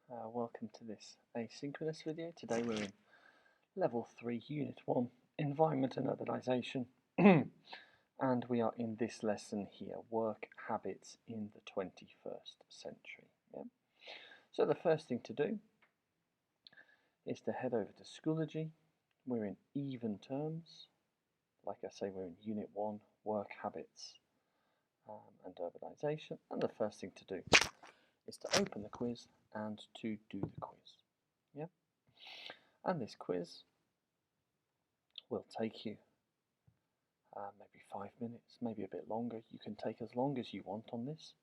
Welcome to this asynchronous video. Today we're in Level 3, Unit 1, Environment and Urbanisation. And we are in this lesson here, Work Habits in the 21st Century. Yeah? So the first thing to do is to head over to Schoology. We're in even terms. Like I say, we're in Unit 1, Work Habits and Urbanisation. And the first thing to do is to open the quiz and to do the quiz. Yeah? And this quiz will take you maybe 5 minutes, maybe a bit longer. You can take as long as you want on this.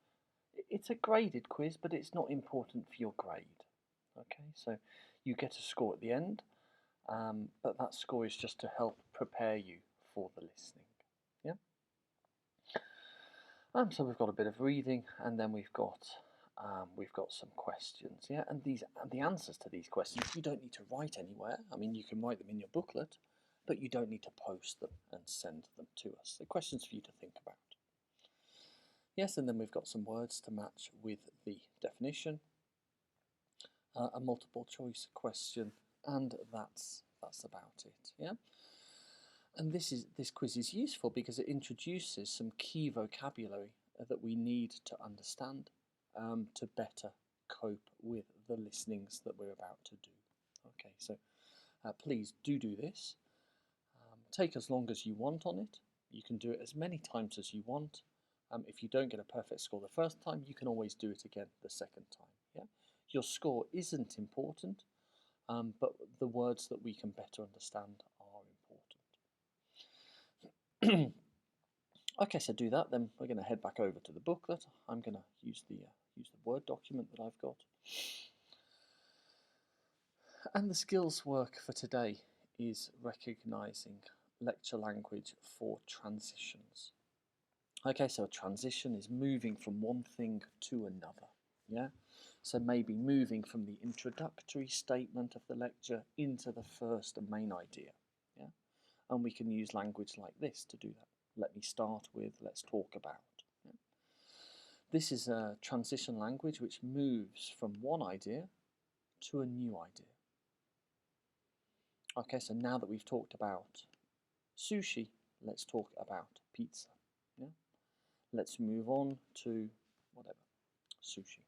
It's a graded quiz, but it's not important for your grade. Okay, so you get a score at the end, but that score is just to help prepare you for the listening. Yeah. So we've got a bit of reading, and then we've got some questions. Yeah, and the answers to these questions you don't need to write anywhere. I mean, you can write them in your booklet, but you don't need to post them and send them to us. They're questions for you to think about. Yes, and then we've got some words to match with the definition, a multiple choice question, and that's about it. Yeah. And this quiz is useful because it introduces some key vocabulary that we need to understand to better cope with the listenings that we're about to do. Okay, so please do this. Take as long as you want on it. You can do it as many times as you want. If you don't get a perfect score the first time, you can always do it again the second time. Yeah, your score isn't important, but the words that we can better understand are important. Okay, so do that. Then we're going to head back over to the booklet. I'm going to use the Word document that I've got. And the skills work for today is recognising lecture language for transitions. Okay, so a transition is moving from one thing to another. Yeah, so maybe moving from the introductory statement of the lecture into the first and main idea. Yeah, and we can use language like this to do that. Let me start with, let's talk about. Yeah? This is a transition language which moves from one idea to a new idea. Okay, so now that we've talked about sushi, let's talk about pizza. Yeah? Let's move on to whatever, sushi.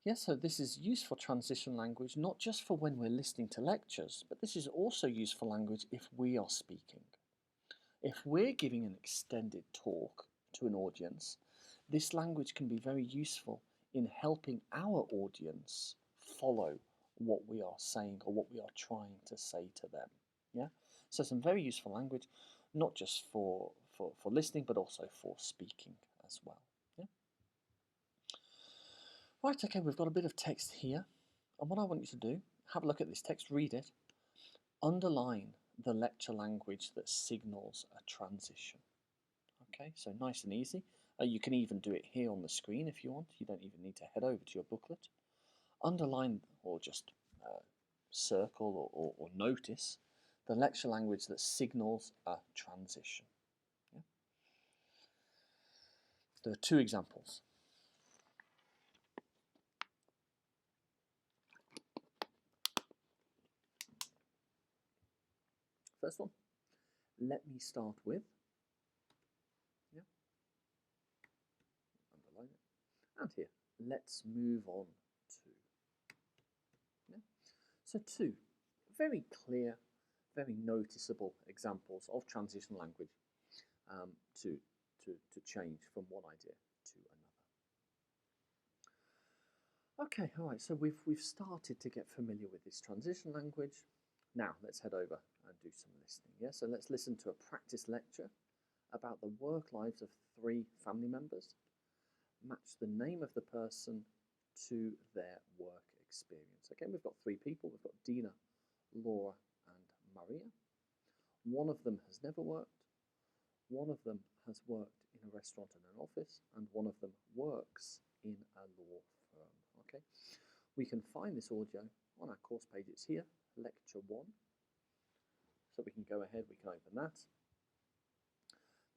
Yeah, so this is useful transition language, not just for when we're listening to lectures, but this is also useful language if we are speaking. If we're giving an extended talk to an audience, this language can be very useful in helping our audience follow what we are saying or what we are trying to say to them. Yeah, so some very useful language, not just for listening, but also for speaking as well. Yeah. Right, okay, we've got a bit of text here, and what I want you to do, have a look at this text, read it, underline the lecture language that signals a transition. Okay, so nice and easy. You can even do it here on the screen if you want. You don't even need to head over to your booklet. Underline or just circle or notice the lecture language that signals a transition. Yeah? There are two examples. First one, let me start with. Yeah. Underline it. And here, let's move on to. Yeah. So two very clear, very noticeable examples of transition language to change from one idea to another. Okay, all right, so we've started to get familiar with this transition language. Now let's head over and do some listening. Yeah, so let's listen to a practice lecture about the work lives of 3 family members. Match the name of the person to their work experience. Okay, we've got 3 people. We've got Dina, Laura, and Maria. One of them has never worked. One of them has worked in a restaurant and an office, and one of them works in a law firm. Okay, we can find this audio on our course page. It's here, lecture 1. So we can go ahead, we can open that.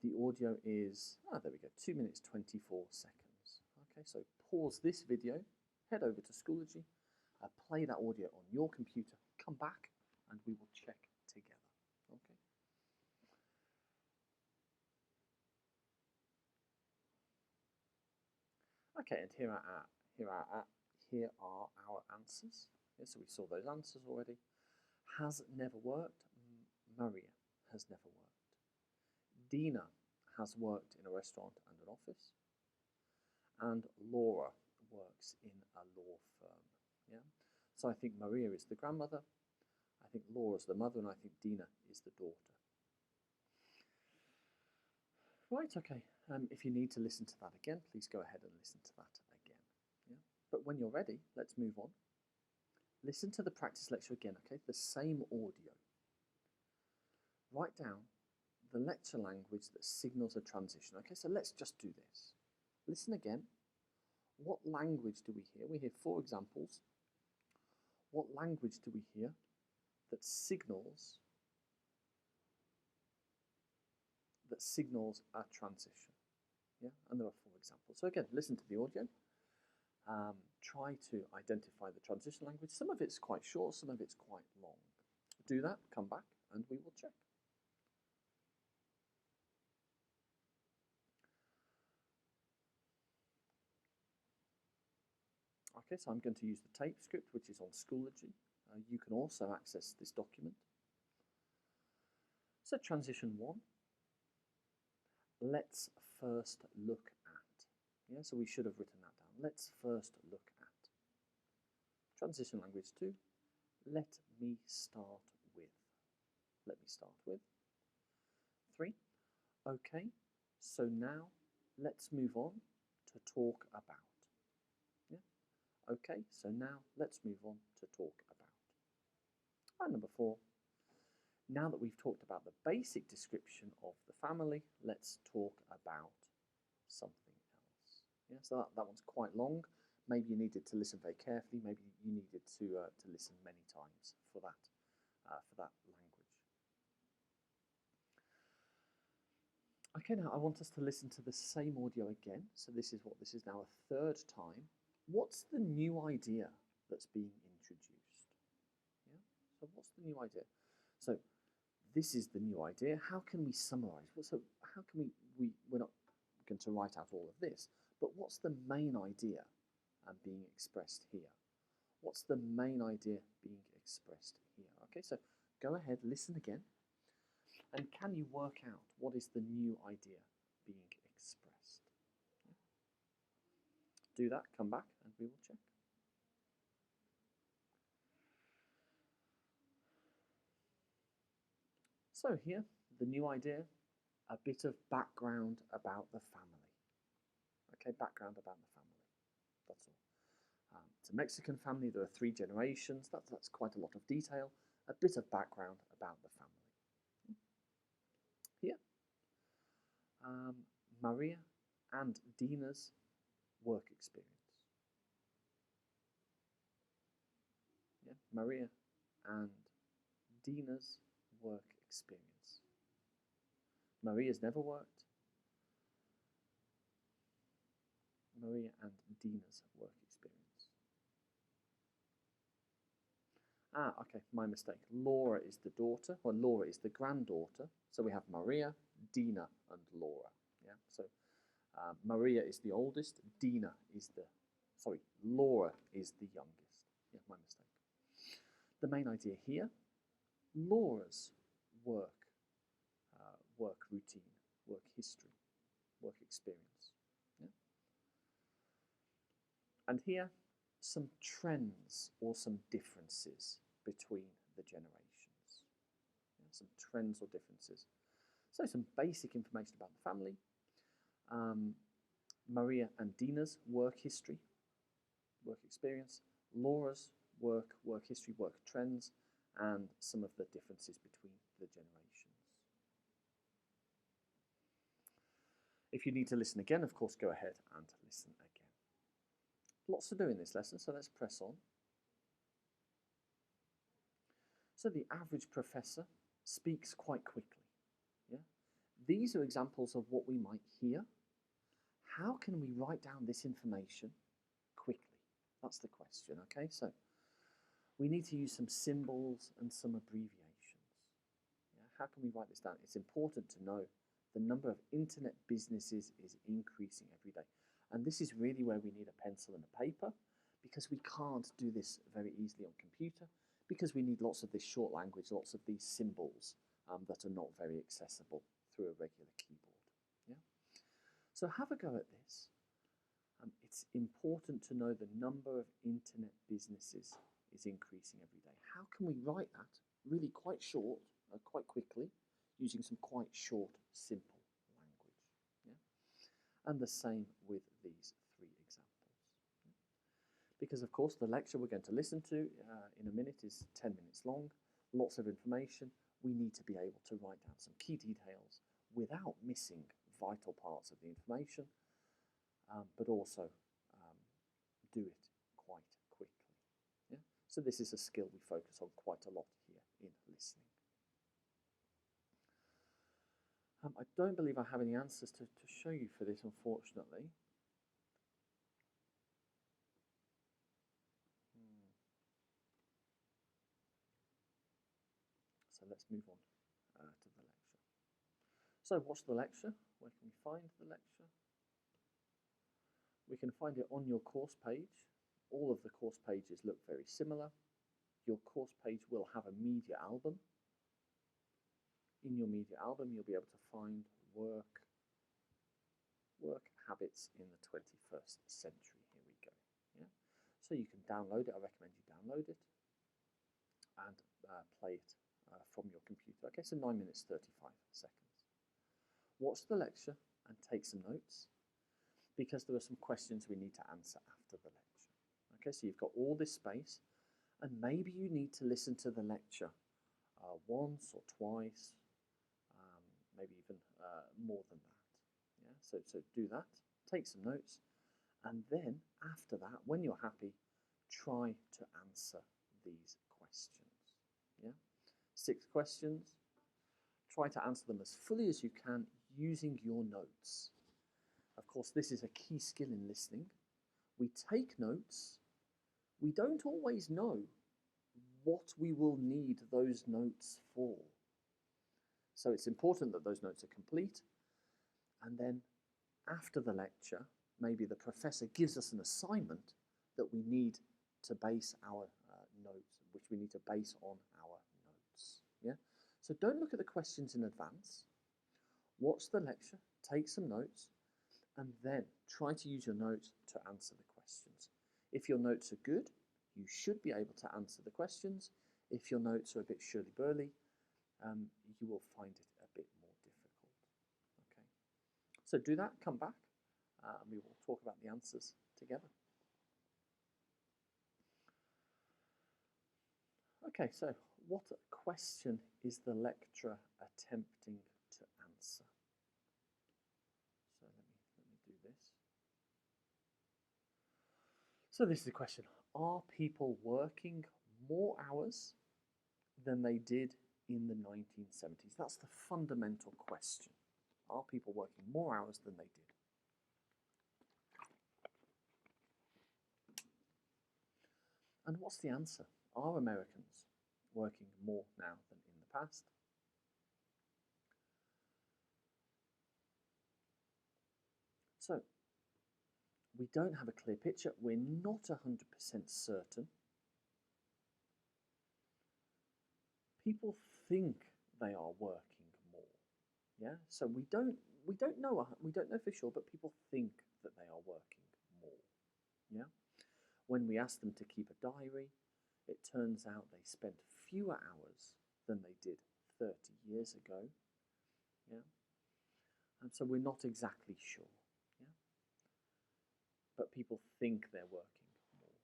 The audio is, there we go, 2 minutes 24 seconds. Okay, so pause this video, head over to Schoology, play that audio on your computer, come back, and we will check together. Okay. Okay, and here are our answers. Yeah, so we saw those answers already. Has never worked. Maria has never worked. Dina has worked in a restaurant and an office. And Laura works in a law firm. Yeah. So I think Maria is the grandmother. I think Laura's the mother, and I think Dina is the daughter. Right, okay. If you need to listen to that again, please go ahead and listen to that again. Yeah? But when you're ready, let's move on. Listen to the practice lecture again, okay? The same audio. Write down the lecture language that signals a transition. Okay, so let's just do this. Listen again. What language do we hear? We hear 4 examples. What language do we hear that signals a transition? Yeah, and there are 4 examples. So again, listen to the audio. Try to identify the transition language. Some of it's quite short, some of it's quite long. Do that, come back, and we will check. Okay, so I'm going to use the tape script, which is on Schoology. You can also access this document. So transition 1, let's first look at. Yeah, so we should have written that down. Let's first look at. Transition language 2, let me start with. Let me start with. 3, okay, so now let's move on to talk about. Yeah, okay, so now let's move on to talk about. And number 4, now that we've talked about the basic description of the family, let's talk about something else. Yeah, so that one's quite long. Maybe you needed to listen very carefully. Maybe you needed to listen many times for that language. Okay, now I want us to listen to the same audio again. So this is now a 3rd time. What's the new idea that's being introduced? Yeah. So what's the new idea? So this is the new idea. How can we summarize? So how can we're not going to write out all of this, but what's the main idea being expressed here? What's the main idea being expressed here? Okay, so go ahead, listen again, and can you work out what is the new idea being expressed? Do that, come back, and we will check. So here, the new idea, a bit of background about the family. Okay, background about the family, that's all. It's a Mexican family, there are 3 generations, that's quite a lot of detail, a bit of background about the family. Here, Maria and Dina's work experience. Yeah, Maria and Dina's work experience. Maria's never worked. Maria and Dina's work experience. Okay, my mistake. Laura is the daughter, or Laura is the granddaughter. So we have Maria, Dina, and Laura. Yeah. So Maria is the oldest. Laura is the youngest. Yeah, my mistake. The main idea here: Laura's work routine, work history, work experience. Yeah. And here, some trends or some differences between the generations. Yeah, some trends or differences. So some basic information about the family. Maria and Dina's work history, work experience. Laura's work history, work trends, and some of the differences between the generations. If you need to listen again, of course, go ahead and listen again. Lots to do in this lesson, so let's press on. So the average professor speaks quite quickly. Yeah? These are examples of what we might hear. How can we write down this information quickly? That's the question, okay? So we need to use some symbols and some abbreviations. Yeah? How can we write this down? It's important to know the number of internet businesses is increasing every day. And this is really where we need a pencil and a paper, because we can't do this very easily on computer, because we need lots of this short language, lots of these symbols that are not very accessible through a regular keyboard. Yeah? So have a go at this. It's important to know the number of internet businesses is increasing every day. How can we write that really quite short, quite quickly, using some quite short, simple language? Yeah? And the same with these three examples. Yeah? Because, of course, the lecture we're going to listen to in a minute is 10 minutes long, lots of information. We need to be able to write down some key details without missing vital parts of the information, but also do it quite quickly. Yeah? So this is a skill we focus on quite a lot here in listening. I don't believe I have any answers to show you for this, unfortunately. So let's move on to the lecture. So what's the lecture? Where can we find the lecture? We can find it on your course page. All of the course pages look very similar. Your course page will have a media album. In your media album, you'll be able to find work habits in the 21st century. Here we go. Yeah? So you can download it. I recommend you download it and play it from your computer. Okay, so 9 minutes, 35 seconds. Watch the lecture and take some notes, because there are some questions we need to answer after the lecture. Okay, so you've got all this space, and maybe you need to listen to the lecture once or twice, maybe even more than that. Yeah, so do that, take some notes, and then after that, when you're happy, try to answer these questions. Yeah, 6 questions. Try to answer them as fully as you can using your notes. Of course, this is a key skill in listening. We take notes. We don't always know what we will need those notes for. So it's important that those notes are complete. And then after the lecture, maybe the professor gives us an assignment that we need to base our notes, which we need to base on our notes. Yeah? So don't look at the questions in advance. Watch the lecture, take some notes, and then try to use your notes to answer the questions. If your notes are good, you should be able to answer the questions. If your notes are a bit shirly-burly, you will find it a bit more difficult. Okay, so do that, come back, and we will talk about the answers together. Okay, so what question is the lecturer attempting to answer? So let me do this. So this is a question. Are people working more hours than they did in the 1970s? That's the fundamental question. Are people working more hours than they did? And what's the answer? Are Americans working more now than in the past? So, we don't have a clear picture. We're not 100% certain. People think they are working more. Yeah, so we don't know for sure, but people think that they are working more. Yeah, when we ask them to keep a diary, it turns out they spent fewer hours than they did 30 years ago. Yeah, and so we're not exactly sure. Yeah, but people think they're working more.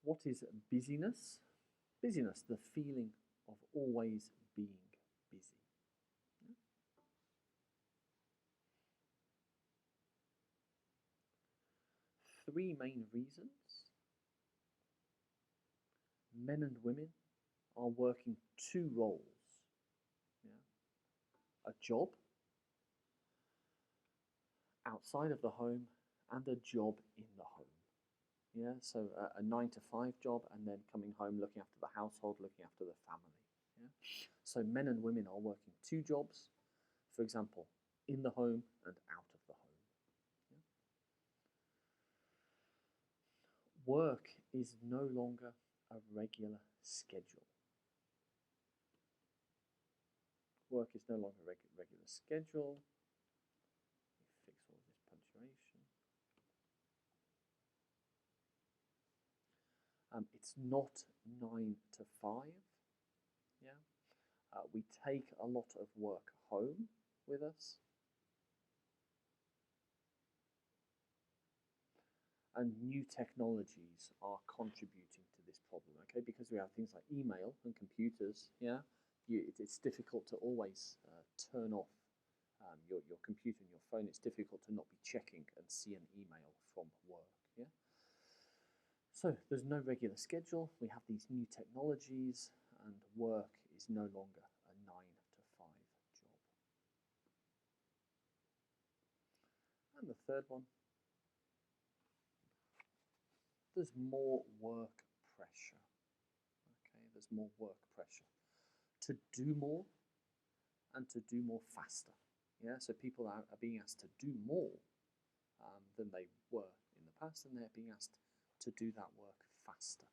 What is busyness? Busyness, the feeling of always being busy. Yeah? 3 main reasons men and women are working 2 roles. Yeah? A job outside of the home and a job in the home. Yeah, so a 9 to 5 job, and then coming home, looking after the household, looking after the family. Yeah, so men and women are working 2 jobs, for example, in the home and out of the home. Yeah? Work is no longer a regular schedule. Work is no longer a regular schedule. Fix all this punctuation. It's not 9 to 5. Yeah, we take a lot of work home with us, and new technologies are contributing to this problem. Okay, because we have things like email and computers. Yeah, it's difficult to always turn off your computer and your phone. It's difficult to not be checking and see an email from work. Yeah. So there's no regular schedule. We have these new technologies, and work is no longer a 9 to 5 job. And the third one, there's more work pressure. Okay, there's more work pressure to do more and to do more faster. Yeah, so people are being asked to do more than they were in the past, and they're being asked to do that work faster.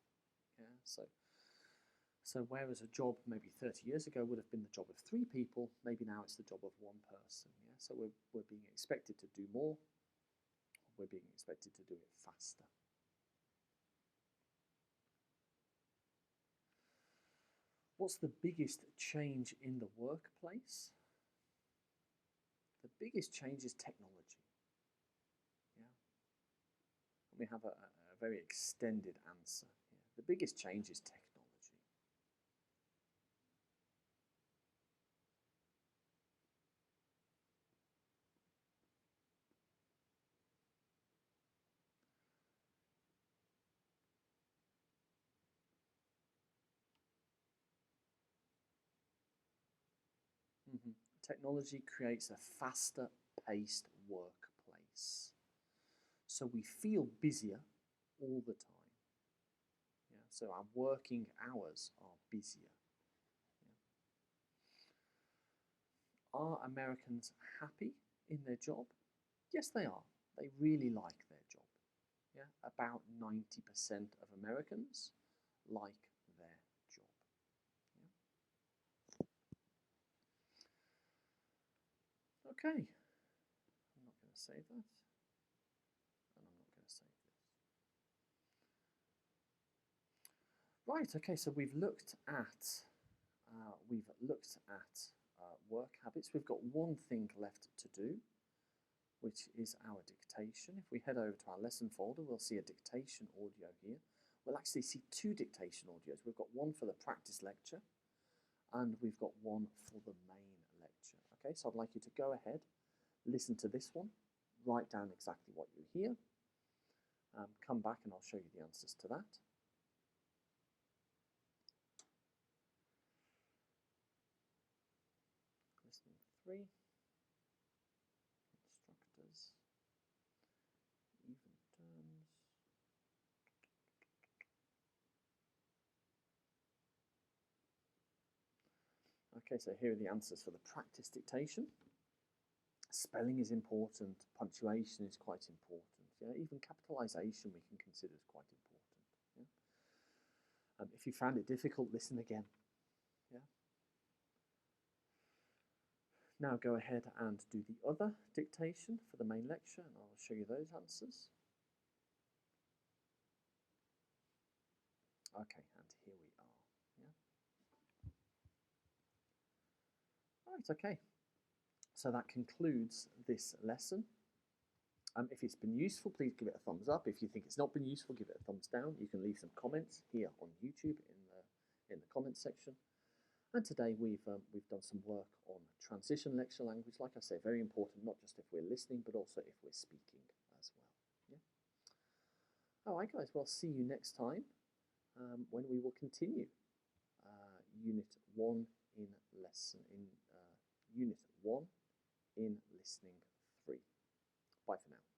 Yeah, so whereas a job maybe 30 years ago would have been the job of 3 people, maybe now it's the job of 1 person. Yeah, so we're being expected to do more, we're being expected to do it faster. What's the biggest change in the workplace? The biggest change is technology. Yeah, we have a very extended answer. Yeah. The biggest change is technology. Mm-hmm. Technology creates a faster paced workplace. So we feel busier all the time. Yeah? So our working hours are busier. Yeah? Are Americans happy in their job? Yes, they are. They really like their job. Yeah? About 90% of Americans like their job. Yeah? Okay. I'm not going to save that. And I'm not going to save this. Right, okay, so we've looked at work habits. We've got one thing left to do, which is our dictation. If we head over to our lesson folder, we'll see a dictation audio here. We'll actually see 2 dictation audios. We've got one for the practice lecture, and we've got one for the main lecture. Okay, so I'd like you to go ahead, listen to this one, write down exactly what you hear, come back and I'll show you the answers to that. Listening 3, instructors, even terms. Okay, so here are the answers for the practice dictation. Spelling is important, punctuation is quite important. Yeah? Even capitalization we can consider as quite important. Yeah? If you found it difficult, listen again. Yeah? Now go ahead and do the other dictation for the main lecture, and I'll show you those answers. Okay, and here we are. Yeah? Right, okay. So that concludes this lesson. If it's been useful, please give it a thumbs up. If you think it's not been useful, give it a thumbs down. You can leave some comments here on YouTube in the comments section. And today we've done some work on transition lecture language. Like I say, very important, not just if we're listening, but also if we're speaking as well. Yeah. All right, guys. Well, see you next time when we will continue Unit 1 in Unit 1 in Listening 3. Bye for now.